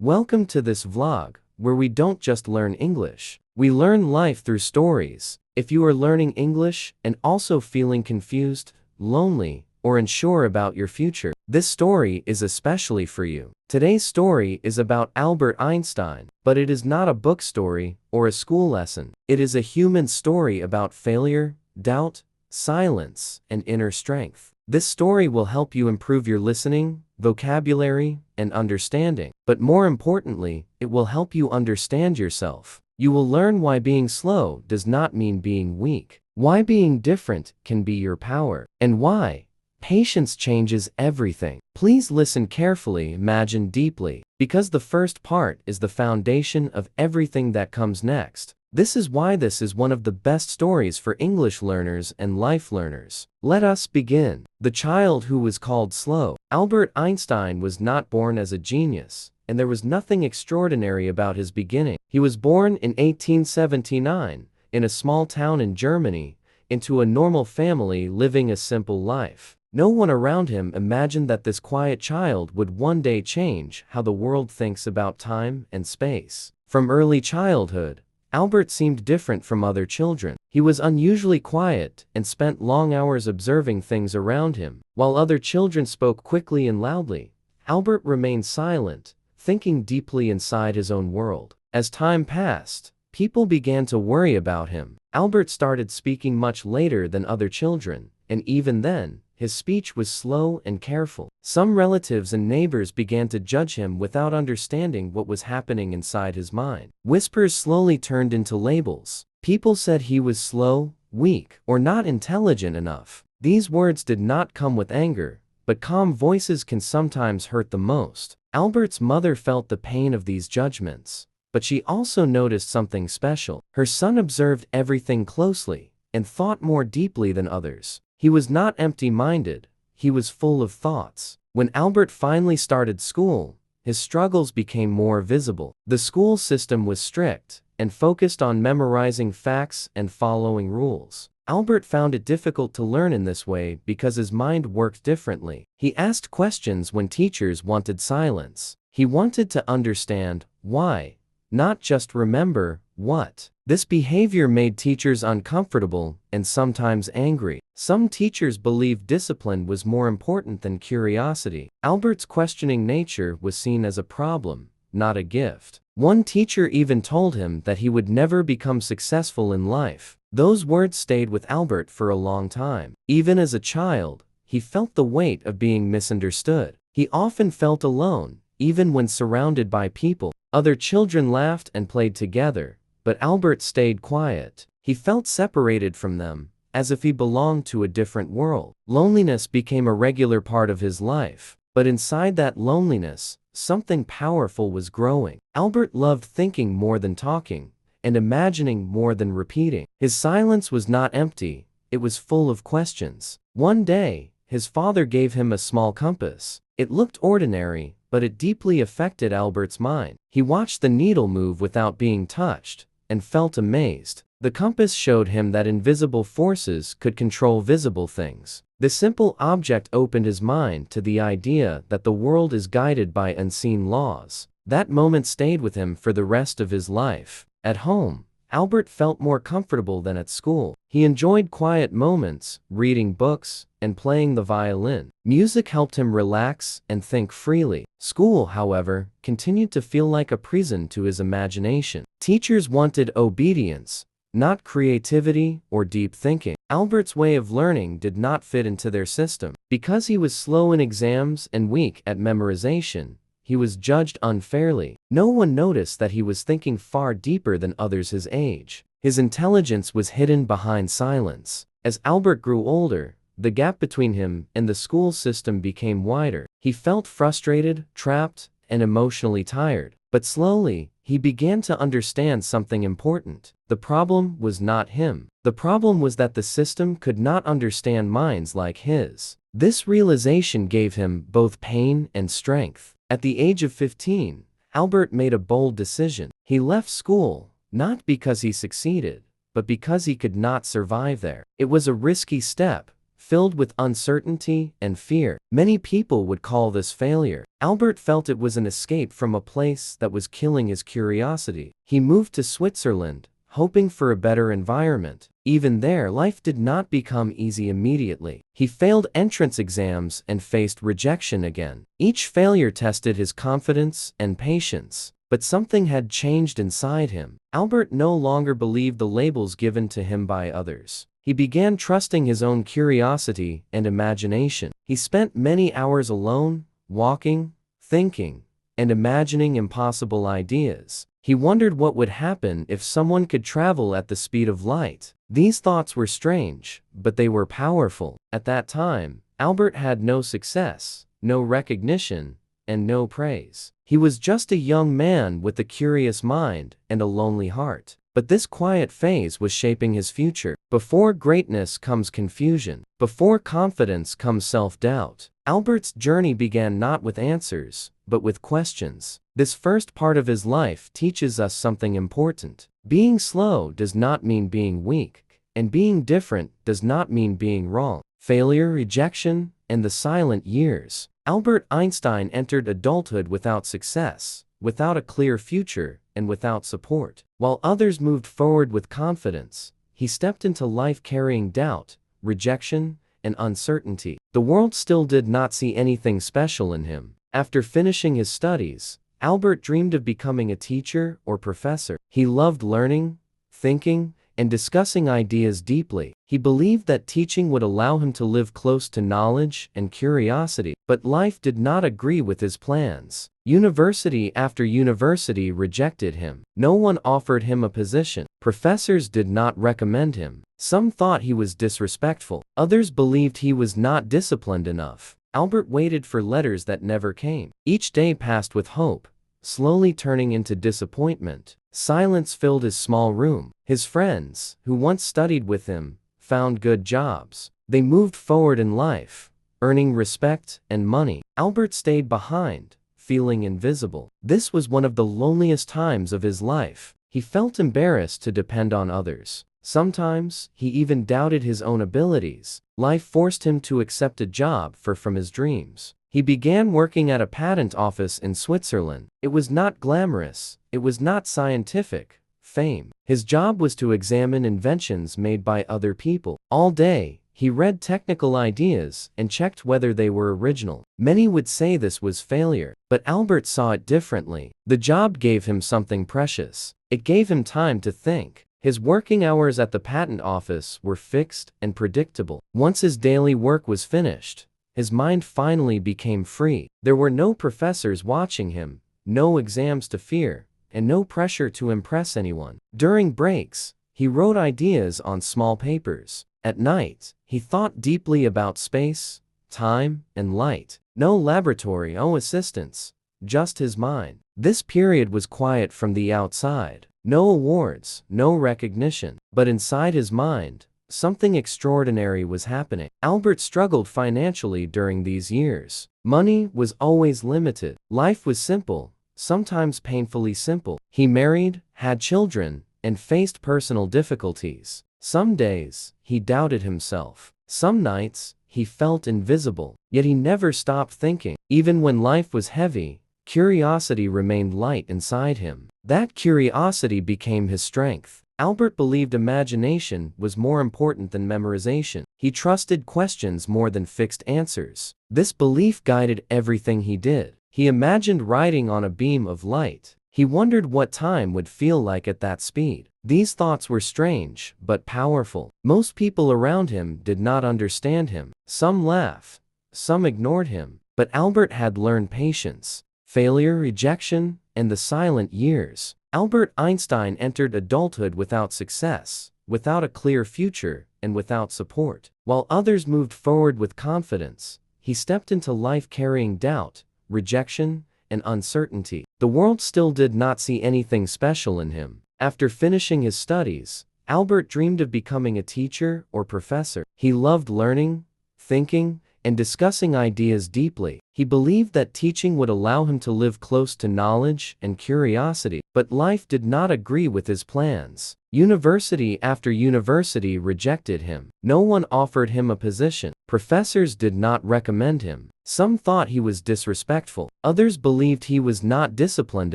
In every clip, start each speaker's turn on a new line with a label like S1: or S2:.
S1: Welcome to this vlog, where we don't just learn English. We learn life through stories. If you are learning English and also feeling confused, lonely, or unsure about your future, this story is especially for you. Today's story is about Albert Einstein, but it is not a book story or a school lesson. It is a human story about failure, doubt, silence, and inner strength. This story will help you improve your listening, vocabulary, and understanding. But more importantly, it will help you understand yourself. You will learn why being slow does not mean being weak, why being different can be your power, and why patience changes everything. Please listen carefully, imagine deeply, because the first part is the foundation of everything that comes next. This is why this is one of the best stories for English learners and life learners. Let us begin. The child who was called slow. Albert Einstein was not born as a genius, and there was nothing extraordinary about his beginning. He was born in 1879, in a small town in Germany, into a normal family living a simple life. No one around him imagined that this quiet child would one day change how the world thinks about time and space. From early childhood, Albert seemed different from other children. He was unusually quiet and spent long hours observing things around him. While other children spoke quickly and loudly, Albert remained silent, thinking deeply inside his own world. As time passed, people began to worry about him. Albert started speaking much later than other children, and even then, his speech was slow and careful. Some relatives and neighbors began to judge him without understanding what was happening inside his mind. Whispers slowly turned into labels. People said he was slow, weak, or not intelligent enough. These words did not come with anger, but calm voices can sometimes hurt the most. Albert's mother felt the pain of these judgments, but she also noticed something special. Her son observed everything closely and thought more deeply than others. He was not empty-minded, he was full of thoughts. When Albert finally started school, his struggles became more visible. The school system was strict and focused on memorizing facts and following rules. Albert found it difficult to learn in this way because his mind worked differently. He asked questions when teachers wanted silence. He wanted to understand why, not just remember what. This behavior made teachers uncomfortable and sometimes angry. Some teachers believed discipline was more important than curiosity. Albert's questioning nature was seen as a problem, not a gift. One teacher even told him that he would never become successful in life. Those words stayed with Albert for a long time. Even as a child, he felt the weight of being misunderstood. He often felt alone, even when surrounded by people. Other children laughed and played together, but Albert stayed quiet. He felt separated from them, as if he belonged to a different world. Loneliness became a regular part of his life, but inside that loneliness, something powerful was growing. Albert loved thinking more than talking, and imagining more than repeating. His silence was not empty, it was full of questions. One day, his father gave him a small compass. It looked ordinary, but it deeply affected Albert's mind. He watched the needle move without being touched, and felt amazed. The compass showed him that invisible forces could control visible things. The simple object opened his mind to the idea that the world is guided by unseen laws. That moment stayed with him for the rest of his life. At home, Albert felt more comfortable than at school. He enjoyed quiet moments, reading books, and playing the violin. Music helped him relax and think freely. School, however, continued to feel like a prison to his imagination. Teachers wanted obedience, not creativity or deep thinking. Albert's way of learning did not fit into their system. Because he was slow in exams and weak at memorization, he was judged unfairly. No one noticed that he was thinking far deeper than others his age. His intelligence was hidden behind silence. As Albert grew older, the gap between him and the school system became wider. He felt frustrated, trapped, and emotionally tired. But slowly, he began to understand something important. The problem was not him. The problem was that the system could not understand minds like his. This realization gave him both pain and strength. At the age of 15, Albert made a bold decision. He left school, not because he succeeded, but because he could not survive there. It was a risky step, filled with uncertainty and fear. Many people would call this failure. Albert felt it was an escape from a place that was killing his curiosity. He moved to Switzerland, hoping for a better environment. Even there, life did not become easy immediately. He failed entrance exams and faced rejection again. Each failure tested his confidence and patience. But something had changed inside him. Albert no longer believed the labels given to him by others. He began trusting his own curiosity and imagination. He spent many hours alone, walking, thinking, and imagining impossible ideas. He wondered what would happen if someone could travel at the speed of light. These thoughts were strange, but they were powerful. At that time, Albert had no success, no recognition, and no praise. He was just a young man with a curious mind and a lonely heart. But this quiet phase was shaping his future. Before greatness comes confusion. Before confidence comes self-doubt. Albert's journey began not with answers, but with questions. This first part of his life teaches us something important. Being slow does not mean being weak, and being different does not mean being wrong. Failure, rejection, and the silent years. Albert Einstein entered adulthood without success, without a clear future, and without support. While others moved forward with confidence, he stepped into life carrying doubt, rejection, and uncertainty. The world still did not see anything special in him. After finishing his studies, Albert dreamed of becoming a teacher or professor. He loved learning, thinking, and discussing ideas deeply. He believed that teaching would allow him to live close to knowledge and curiosity. But life did not agree with his plans. University after university rejected him. No one offered him a position. Professors did not recommend him. Some thought he was disrespectful. Others believed he was not disciplined enough. Albert waited for letters that never came. Each day passed with hope, slowly turning into disappointment. Silence filled his small room. His friends, who once studied with him, found good jobs. They moved forward in life, earning respect and money. Albert stayed behind, feeling invisible. This was one of the loneliest times of his life. He felt embarrassed to depend on others. Sometimes, he even doubted his own abilities. Life forced him to accept a job from his dreams. He began working at a patent office in Switzerland. It was not glamorous. It was not scientific fame. His job was to examine inventions made by other people. All day, he read technical ideas and checked whether they were original. Many would say this was failure, but Albert saw it differently. The job gave him something precious. It gave him time to think. His working hours at the patent office were fixed and predictable. Once his daily work was finished, his mind finally became free. There were no professors watching him, no exams to fear, and no pressure to impress anyone. During breaks, he wrote ideas on small papers. At night, he thought deeply about space, time, and light. No laboratory, no assistants, just his mind. This period was quiet from the outside. No awards, no recognition. But inside his mind, something extraordinary was happening. Albert struggled financially during these years. Money was always limited. Life was simple, sometimes painfully simple. He married, had children, and faced personal difficulties. Some days, he doubted himself. Some nights, he felt invisible. Yet he never stopped thinking. Even when life was heavy, curiosity remained light inside him. That curiosity became his strength. Albert believed imagination was more important than memorization. He trusted questions more than fixed answers. This belief guided everything he did. He imagined riding on a beam of light. He wondered what time would feel like at that speed. These thoughts were strange, but powerful. Most people around him did not understand him. Some laughed, some ignored him. But Albert had learned patience. Failure, rejection, and the silent years. Albert Einstein entered adulthood without success, without a clear future, and without support. While others moved forward with confidence, he stepped into life carrying doubt, rejection, and uncertainty. The world still did not see anything special in him. After finishing his studies, Albert dreamed of becoming a teacher or professor. He loved learning, thinking, and discussing ideas deeply. He believed that teaching would allow him to live close to knowledge and curiosity, but life did not agree with his plans. University after university rejected him. No one offered him a position. Professors did not recommend him. Some thought he was disrespectful. Others believed he was not disciplined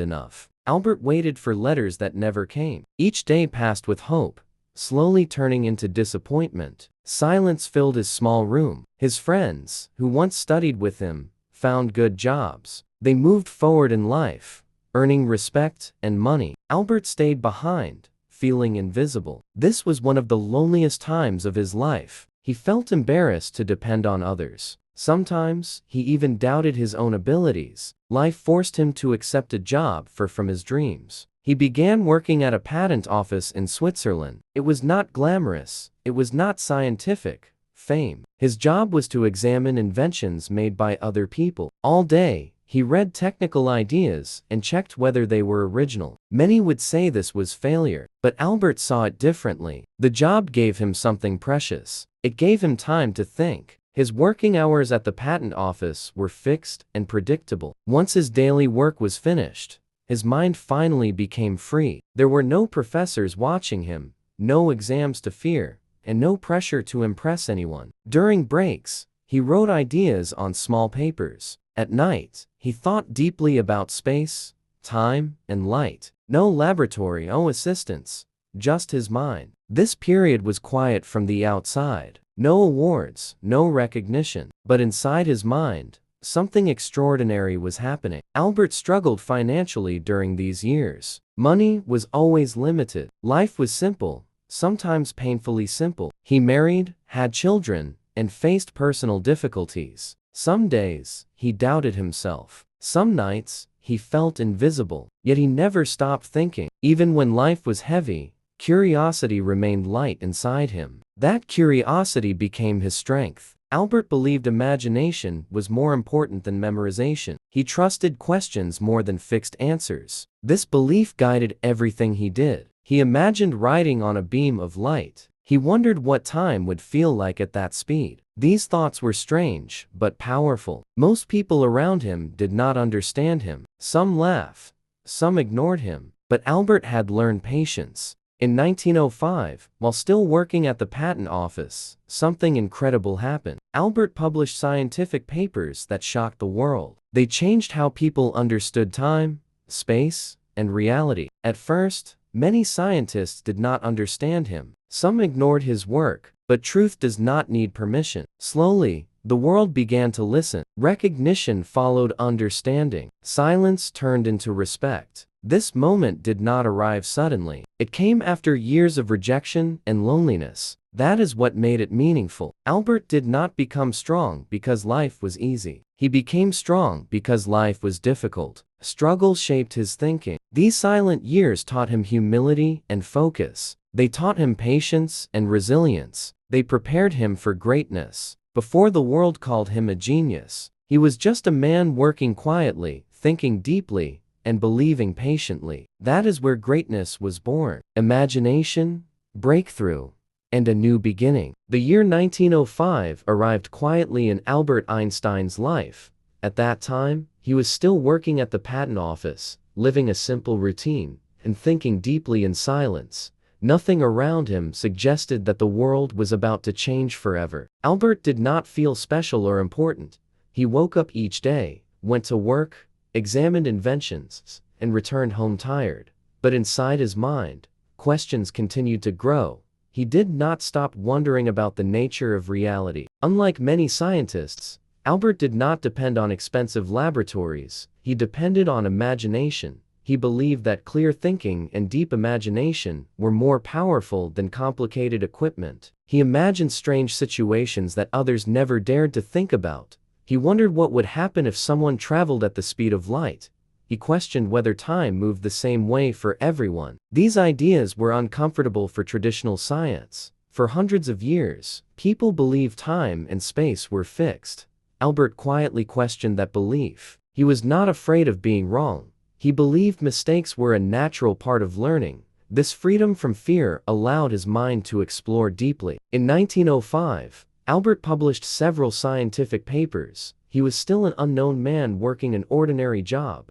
S1: enough. Albert waited for letters that never came. Each day passed with hope, slowly turning into disappointment. Silence filled his small room. His friends, who once studied with him, found good jobs. They moved forward in life, earning respect and money. Albert stayed behind, feeling invisible. This was one of the loneliest times of his life. He felt embarrassed to depend on others. Sometimes, he even doubted his own abilities. Life forced him to accept a job far from his dreams. He began working at a patent office in Switzerland. It was not glamorous. It was not scientific fame. His job was to examine inventions made by other people. All day, he read technical ideas and checked whether they were original. Many would say this was failure, but Albert saw it differently. The job gave him something precious. It gave him time to think. His working hours at the patent office were fixed and predictable. Once his daily work was finished, his mind finally became free. There were no professors watching him, no exams to fear, and no pressure to impress anyone. During breaks, he wrote ideas on small papers. At night, he thought deeply about space, time, and light. No laboratory, no assistants, just his mind. This period was quiet from the outside. No awards, no recognition. But inside his mind, something extraordinary was happening. Albert struggled financially during these years. Money was always limited. Life was simple, sometimes painfully simple. He married, had children, and faced personal difficulties. Some days, he doubted himself. Some nights, he felt invisible. Yet he never stopped thinking. Even when life was heavy, curiosity remained light inside him. That curiosity became his strength. Albert believed imagination was more important than memorization. He trusted questions more than fixed answers. This belief guided everything he did. He imagined riding on a beam of light. He wondered what time would feel like at that speed. These thoughts were strange, but powerful. Most people around him did not understand him. Some laughed, some ignored him. But Albert had learned patience. In 1905, while still working at the patent office, something incredible happened. Albert published scientific papers that shocked the world. They changed how people understood time, space, and reality. At first, many scientists did not understand him. Some ignored his work, but truth does not need permission. Slowly, the world began to listen. Recognition followed understanding. Silence turned into respect. This moment did not arrive suddenly. It came after years of rejection and loneliness. That is what made it meaningful. Albert did not become strong because life was easy. He became strong because life was difficult. Struggle shaped his thinking. These silent years taught him humility and focus. They taught him patience and resilience. They prepared him for greatness. Before the world called him a genius, he was just a man working quietly, thinking deeply, and believing patiently. That is where greatness was born. Imagination, breakthrough, and a new beginning. The year 1905 arrived quietly in Albert Einstein's life. At that time, he was still working at the patent office, living a simple routine, and thinking deeply in silence. Nothing around him suggested that the world was about to change forever. Albert did not feel special or important. He woke up each day, went to work, examined inventions, and returned home tired. But inside his mind, questions continued to grow. He did not stop wondering about the nature of reality. Unlike many scientists, Albert did not depend on expensive laboratories. He depended on imagination. He believed that clear thinking and deep imagination were more powerful than complicated equipment. He imagined strange situations that others never dared to think about. He wondered what would happen if someone traveled at the speed of light. He questioned whether time moved the same way for everyone. These ideas were uncomfortable for traditional science. For hundreds of years, people believed time and space were fixed. Albert quietly questioned that belief. He was not afraid of being wrong. He believed mistakes were a natural part of learning. This freedom from fear allowed his mind to explore deeply. In 1905, Albert published several scientific papers. He was still an unknown man working an ordinary job.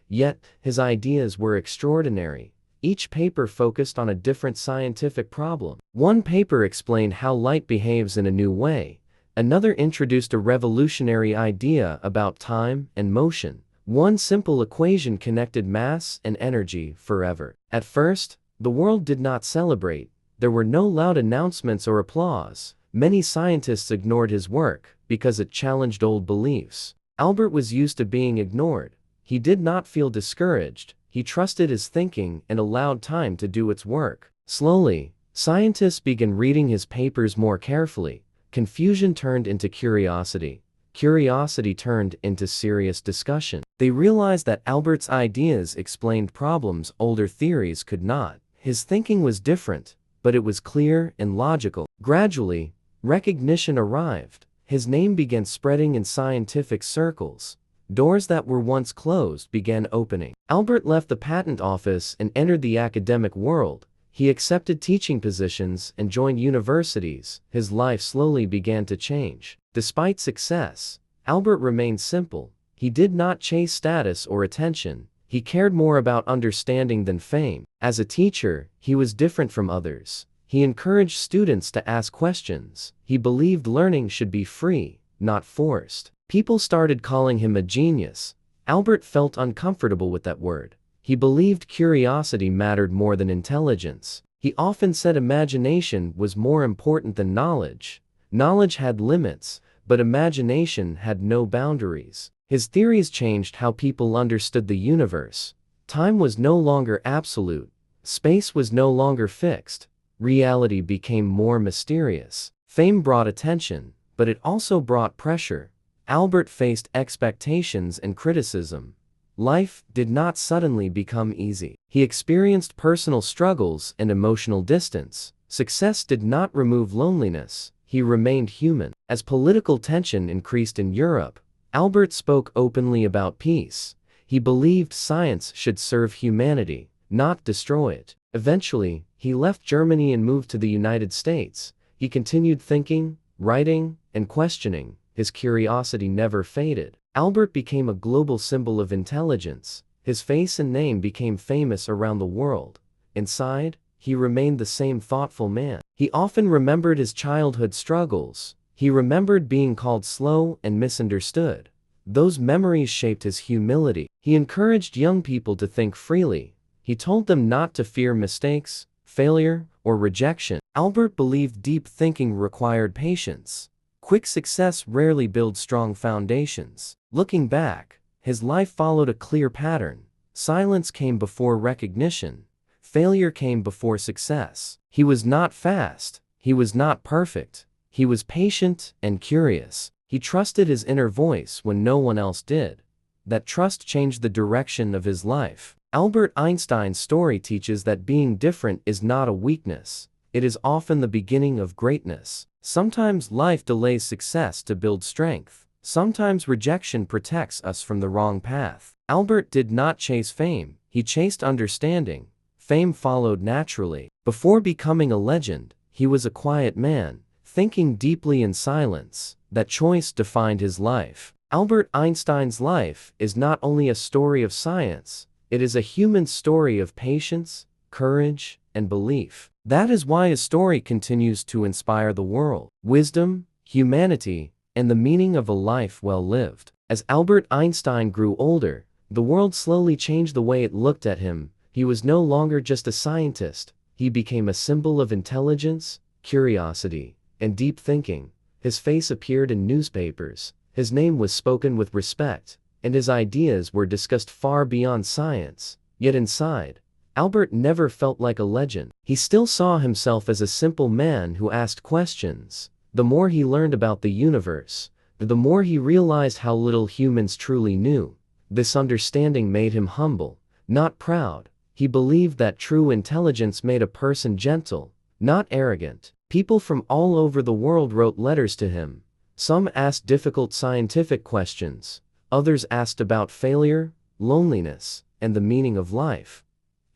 S1: Yet, his ideas were extraordinary. Each paper focused on a different scientific problem. One paper explained how light behaves in a new way. Another introduced a revolutionary idea about time and motion. One simple equation connected mass and energy forever. At first, the world did not celebrate. There were no loud announcements or applause. Many scientists ignored his work because it challenged old beliefs. Albert was used to being ignored. He did not feel discouraged. He trusted his thinking and allowed time to do its work. Slowly, scientists began reading his papers more carefully. Confusion turned into curiosity. Curiosity turned into serious discussion. They realized that Albert's ideas explained problems older theories could not. His thinking was different, but it was clear and logical. Gradually, recognition arrived. His name began spreading in scientific circles. Doors that were once closed began opening. Albert left the patent office and entered the academic world. He accepted teaching positions and joined universities. His life slowly began to change. Despite success, Albert remained simple. He did not chase status or attention. He cared more about understanding than fame. As a teacher, he was different from others. He encouraged students to ask questions. He believed learning should be free, not forced. People started calling him a genius. Albert felt uncomfortable with that word. He believed curiosity mattered more than intelligence. He often said imagination was more important than knowledge. Knowledge had limits, but imagination had no boundaries. His theories changed how people understood the universe. Time was no longer absolute. Space was no longer fixed. Reality became more mysterious. Fame brought attention, but it also brought pressure. Albert faced expectations and criticism. Life did not suddenly become easy. He experienced personal struggles and emotional distance. Success did not remove loneliness. He remained human. As political tension increased in Europe, Albert spoke openly about peace. He believed science should serve humanity, not destroy it. Eventually, he left Germany and moved to the United States. He continued thinking, writing, and questioning. His curiosity never faded. Albert became a global symbol of intelligence. His face and name became famous around the world. Inside, he remained the same thoughtful man. He often remembered his childhood struggles. He remembered being called slow and misunderstood. Those memories shaped his humility. He encouraged young people to think freely. He told them not to fear mistakes, failure, or rejection. Albert believed deep thinking required patience. Quick success rarely builds strong foundations. Looking back, his life followed a clear pattern. Silence came before recognition. Failure came before success. He was not fast. He was not perfect. He was patient and curious. He trusted his inner voice when no one else did. That trust changed the direction of his life. Albert Einstein's story teaches that being different is not a weakness. It is often the beginning of greatness. Sometimes life delays success to build strength. Sometimes rejection protects us from the wrong path. Albert did not chase fame. He chased understanding. Fame followed naturally. Before becoming a legend, he was a quiet man, thinking deeply in silence. That choice defined his life. Albert Einstein's life is not only a story of science, it is a human story of patience, courage, and belief. That is why his story continues to inspire the world. Wisdom, humanity, and the meaning of a life well lived. As Albert Einstein grew older, the world slowly changed the way it looked at him. He was no longer just a scientist. He became a symbol of intelligence, curiosity, and deep thinking. His face appeared in newspapers. His name was spoken with respect, and his ideas were discussed far beyond science. Yet inside, Albert never felt like a legend. He still saw himself as a simple man who asked questions. The more he learned about the universe, the more he realized how little humans truly knew. This understanding made him humble, not proud. He believed that true intelligence made a person gentle, not arrogant. People from all over the world wrote letters to him. Some asked difficult scientific questions. Others asked about failure, loneliness, and the meaning of life.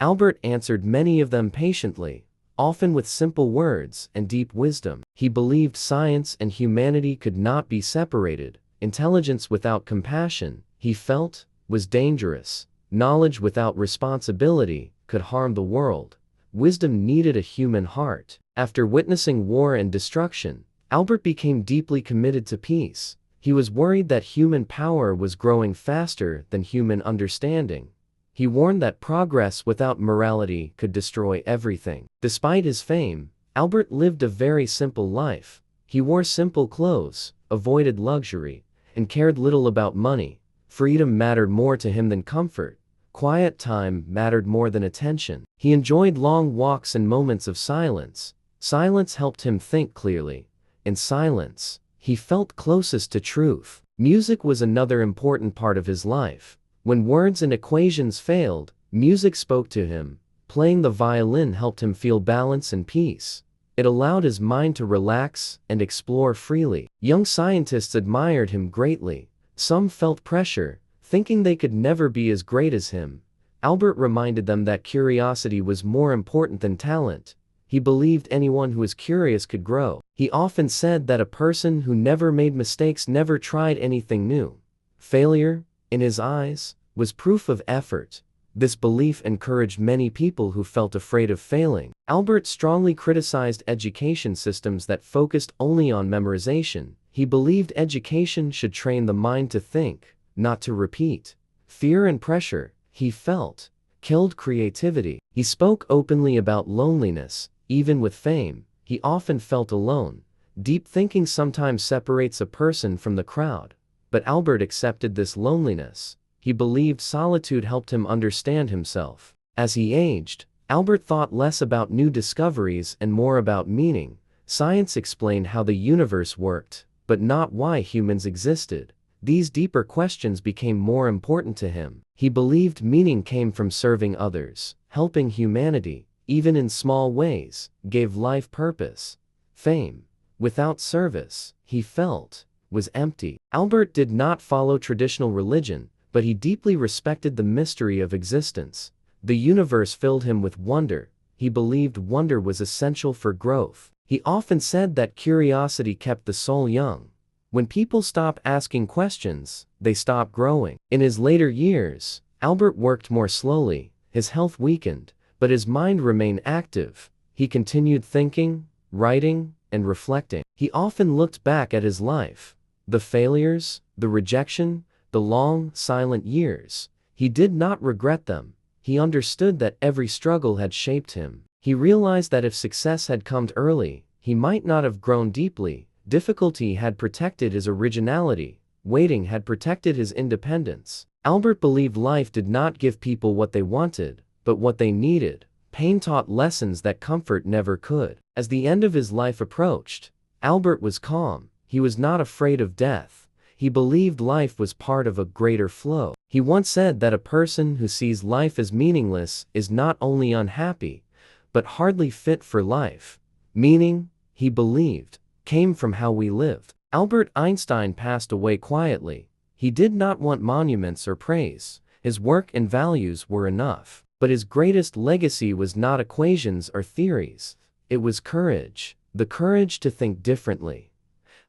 S1: Albert answered many of them patiently, often with simple words and deep wisdom. He believed science and humanity could not be separated. Intelligence without compassion, he felt, was dangerous. Knowledge without responsibility could harm the world. Wisdom needed a human heart. After witnessing war and destruction, Albert became deeply committed to peace. He was worried that human power was growing faster than human understanding. He warned that progress without morality could destroy everything. Despite his fame, Albert lived a very simple life. He wore simple clothes, avoided luxury, and cared little about money. Freedom mattered more to him than comfort. Quiet time mattered more than attention. He enjoyed long walks and moments of silence. Silence helped him think clearly. In silence, he felt closest to truth. Music was another important part of his life. When words and equations failed, music spoke to him. Playing the violin helped him feel balance and peace. It allowed his mind to relax and explore freely. Young scientists admired him greatly. Some felt pressure, thinking they could never be as great as him. Albert reminded them that curiosity was more important than talent. He believed anyone who was curious could grow. He often said that a person who never made mistakes never tried anything new. Failure, in his eyes, was proof of effort. This belief encouraged many people who felt afraid of failing. Albert strongly criticized education systems that focused only on memorization. He believed education should train the mind to think, not to repeat. Fear and pressure, he felt, killed creativity. He spoke openly about loneliness. Even with fame, he often felt alone. Deep thinking sometimes separates a person from the crowd. But Albert accepted this loneliness. He believed solitude helped him understand himself. As he aged, Albert thought less about new discoveries and more about meaning. Science explained how the universe worked, but not why humans existed. These deeper questions became more important to him. He believed meaning came from serving others. Helping humanity, even in small ways, gave life purpose. Fame, without service, he felt, was empty. Albert did not follow traditional religion, but he deeply respected the mystery of existence. The universe filled him with wonder. He believed wonder was essential for growth. He often said that curiosity kept the soul young. When people stop asking questions, they stop growing. In his later years, Albert worked more slowly. His health weakened, but his mind remained active. He continued thinking, writing, and reflecting. He often looked back at his life. The failures, the rejection, the long, silent years. He did not regret them. He understood that every struggle had shaped him. He realized that if success had come early, he might not have grown deeply. Difficulty had protected his originality. Waiting had protected his independence. Albert believed life did not give people what they wanted, but what they needed. Pain taught lessons that comfort never could. As the end of his life approached, Albert was calm. He was not afraid of death. He believed life was part of a greater flow. He once said that a person who sees life as meaningless is not only unhappy, but hardly fit for life. Meaning, he believed, came from how we lived. Albert Einstein passed away quietly. He did not want monuments or praise. His work and values were enough. But his greatest legacy was not equations or theories. It was courage. The courage to think differently.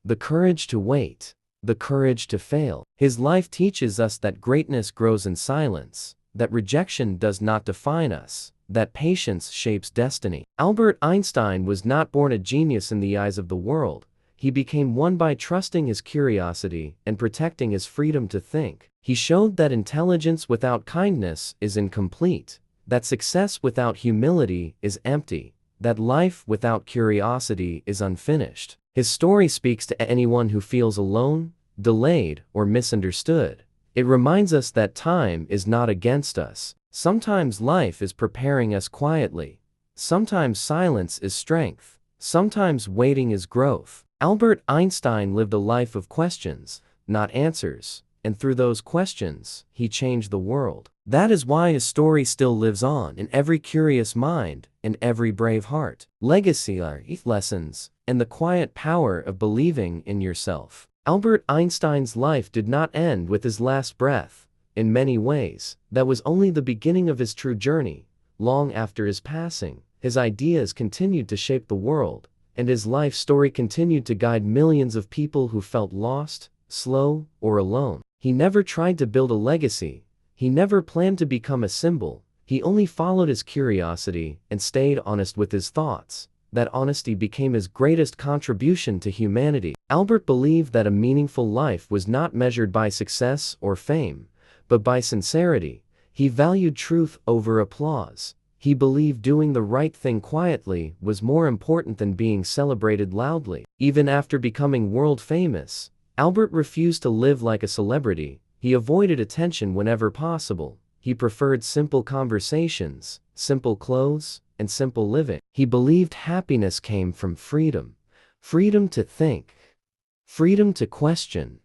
S1: The courage to wait. The courage to fail. His life teaches us that greatness grows in silence, that rejection does not define us, that patience shapes destiny. Albert Einstein was not born a genius in the eyes of the world. He became one by trusting his curiosity and protecting his freedom to think. He showed that intelligence without kindness is incomplete, that success without humility is empty, that life without curiosity is unfinished. His story speaks to anyone who feels alone, delayed, or misunderstood. It reminds us that time is not against us. Sometimes life is preparing us quietly. Sometimes silence is strength. Sometimes waiting is growth. Albert Einstein lived a life of questions, not answers, and through those questions, he changed the world. That is why his story still lives on in every curious mind, in every brave heart. Legacy are lessons, and the quiet power of believing in yourself. Albert Einstein's life did not end with his last breath. In many ways, that was only the beginning of his true journey. Long after his passing, his ideas continued to shape the world, and his life story continued to guide millions of people who felt lost, slow, or alone. He never tried to build a legacy. He never planned to become a symbol. He only followed his curiosity and stayed honest with his thoughts. That honesty became his greatest contribution to humanity. Albert believed that a meaningful life was not measured by success or fame, but by sincerity. He valued truth over applause. He believed doing the right thing quietly was more important than being celebrated loudly. Even after becoming world famous, Albert refused to live like a celebrity. He avoided attention whenever possible. He preferred simple conversations, simple clothes, and simple living. He believed happiness came from freedom. Freedom to think. Freedom to question.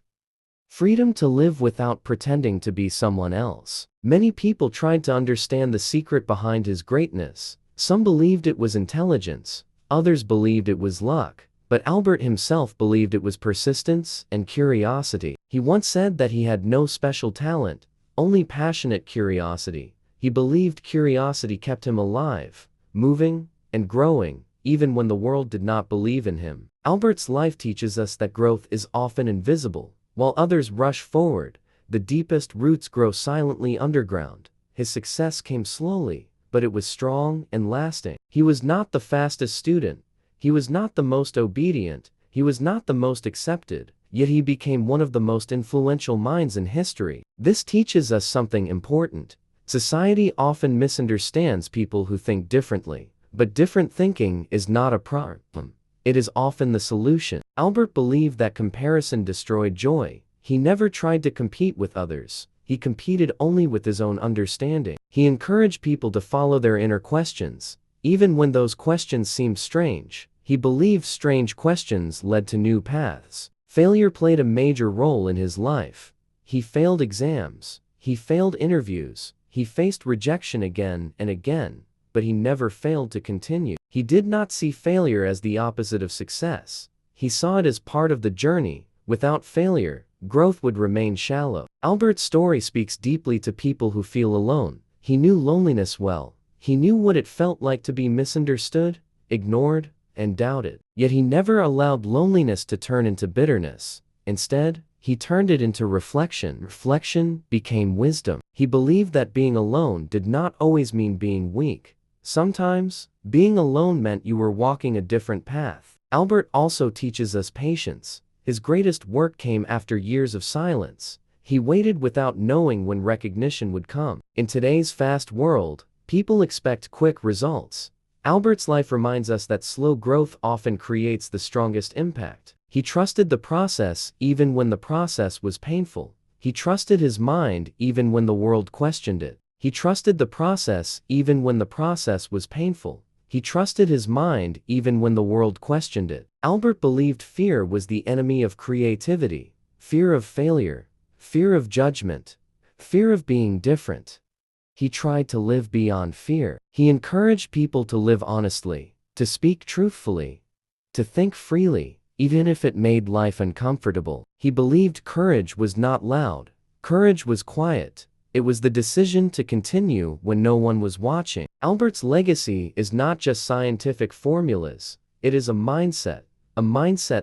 S1: Freedom to live without pretending to be someone else. Many people tried to understand the secret behind his greatness. Some believed it was intelligence, others believed it was luck, but Albert himself believed it was persistence and curiosity. He once said that he had no special talent, only passionate curiosity. He believed curiosity kept him alive, moving, and growing, even when the world did not believe in him. Albert's life teaches us that growth is often invisible. While others rush forward, the deepest roots grow silently underground. His success came slowly, but it was strong and lasting. He was not the fastest student. He was not the most obedient. He was not the most accepted. Yet he became one of the most influential minds in history. This teaches us something important. Society often misunderstands people who think differently. But different thinking is not a problem. It is often the solution. Albert believed that comparison destroyed joy. He never tried to compete with others. He competed only with his own understanding. He encouraged people to follow their inner questions, even when those questions seemed strange. He believed strange questions led to new paths. Failure played a major role in his life. He failed exams. He failed interviews. He faced rejection again and again, but he never failed to continue. He did not see failure as the opposite of success. He saw it as part of the journey. Without failure, growth would remain shallow. Albert's story speaks deeply to people who feel alone. He knew loneliness well. He knew what it felt like to be misunderstood, ignored, and doubted. Yet he never allowed loneliness to turn into bitterness. Instead, he turned it into reflection. Reflection became wisdom. He believed that being alone did not always mean being weak. Sometimes, being alone meant you were walking a different path. Albert also teaches us patience. His greatest work came after years of silence. He waited without knowing when recognition would come. In today's fast world, people expect quick results. Albert's life reminds us that slow growth often creates the strongest impact. He trusted the process even when the process was painful. He trusted his mind even when the world questioned it. He trusted the process even when the process was painful. He trusted his mind even when the world questioned it. Albert believed fear was the enemy of creativity. Fear of failure, fear of judgment, fear of being different. He tried to live beyond fear. He encouraged people to live honestly, to speak truthfully, to think freely, even if it made life uncomfortable. He believed courage was not loud. Courage was quiet. It was the decision to continue when no one was watching. Albert's legacy is not just scientific formulas. It is a mindset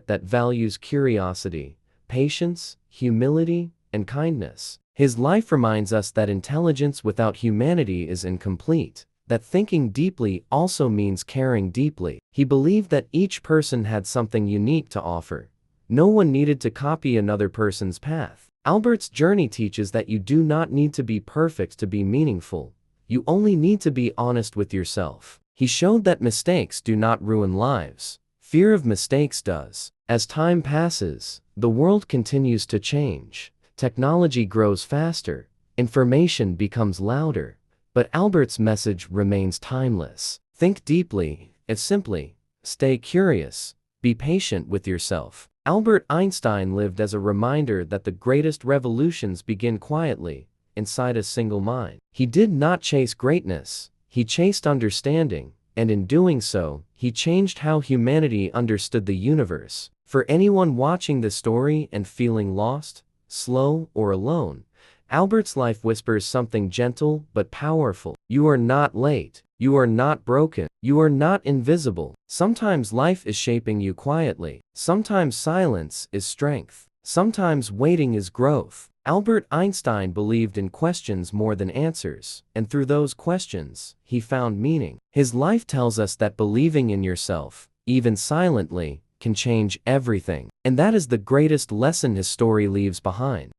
S1: that values curiosity, patience, humility, and kindness. His life reminds us that intelligence without humanity is incomplete, that thinking deeply also means caring deeply. He believed that each person had something unique to offer. No one needed to copy another person's path. Albert's journey teaches that you do not need to be perfect to be meaningful. You only need to be honest with yourself. He showed that mistakes do not ruin lives. Fear of mistakes does. As time passes, the world continues to change. Technology grows faster. Information becomes louder. But Albert's message remains timeless. Think deeply and simply. Stay curious. Be patient with yourself. Albert Einstein lived as a reminder that the greatest revolutions begin quietly, inside a single mind. He did not chase greatness. He chased understanding, and in doing so, he changed how humanity understood the universe. For anyone watching this story and feeling lost, slow, or alone, Albert's life whispers something gentle but powerful. You are not late. You are not broken. You are not invisible. Sometimes life is shaping you quietly. Sometimes silence is strength. Sometimes waiting is growth. Albert Einstein believed in questions more than answers, and through those questions, he found meaning. His life tells us that believing in yourself, even silently, can change everything. And that is the greatest lesson his story leaves behind.